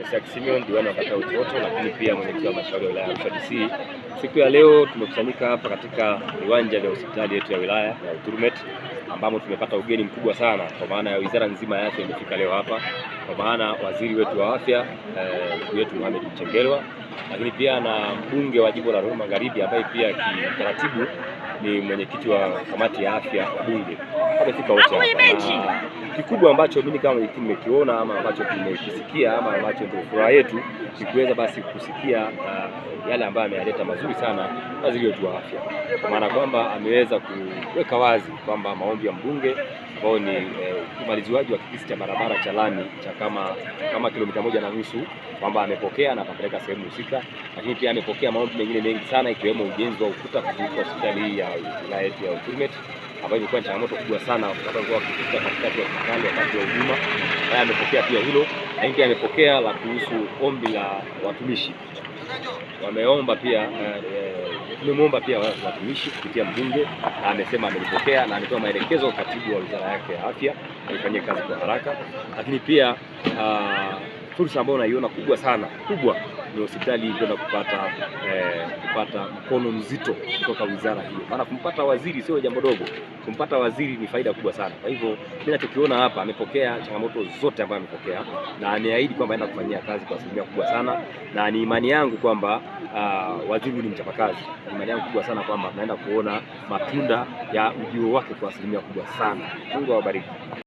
Isaac Simeon, diwani wa kata ya Utoto, lakini pia mwenyekiti wa halmashauri ya wilaya ya Arusha DC. Siku ya leo tumekusanyika hapa katika viwanja vya hospitali yetu ya wilaya ya Uturumet, ambamo tumepata ugeni mkubwa sana, kwa maana ya wizara nzima ya afya imefika leo hapa, kwa maana waziri wetu wa afya ndugu yetu Mohamed Mchengerwa, lakini pia na mbunge wa jimbo la Ruvuma Magharibi ambaye pia kitaratibu ni mwenyekiti wa kamati ya afya ya bunge. Amefika wote hapa. Kikubwa ambacho mimi kama mwenyekiti nimekiona ama ambacho tumekisikia ama ambacho ndio furaha yetu ni kuweza basi kusikia yale ambayo ameyaleta mazuri sana waziri wetu wa afya, kwa maana kwamba ameweza kuweka wazi kwamba maombi ya mbunge ambao ni umaliziwaji wa kipisi cha barabara cha lami cha kama kilomita 1.5 kwamba amepokea na atapeleka sehemu husika, lakini pia amepokea maombi mengine mengi sana ikiwemo ujenzi wa ukuta kuzunguka hospitali hii ya wilaya yetu ya Uturumet, ambayo ilikuwa ni changamoto kubwa sana kwa kupita katikati ya hospitali wakati wa huduma. Haya amepokea pia hilo, lakini pia amepokea la kuhusu ombi la watumishi. Wameomba pia tumemwomba pia watumishi kupitia mbunge, na amesema amelipokea na ametoa maelekezo katibu wa wizara yake ya afya aifanyie kazi kwa haraka. Lakini pia fursa ambayo naiona kubwa ni hospitali kwenda kupata mkono mzito kutoka wizara hiyo, maana kumpata waziri sio jambo dogo, kumpata waziri ni faida kubwa sana. Kwa hivyo mimi ninachokiona hapa, amepokea changamoto zote ambazo amepokea na ameahidi kwamba aenda kufanyia kazi kwa asilimia kubwa sana, na ni imani yangu kwamba waziri ni mchapakazi. Ni imani yangu kubwa sana kwamba tunaenda kuona matunda ya ujio wake kwa asilimia kubwa sana. Mungu awabariki.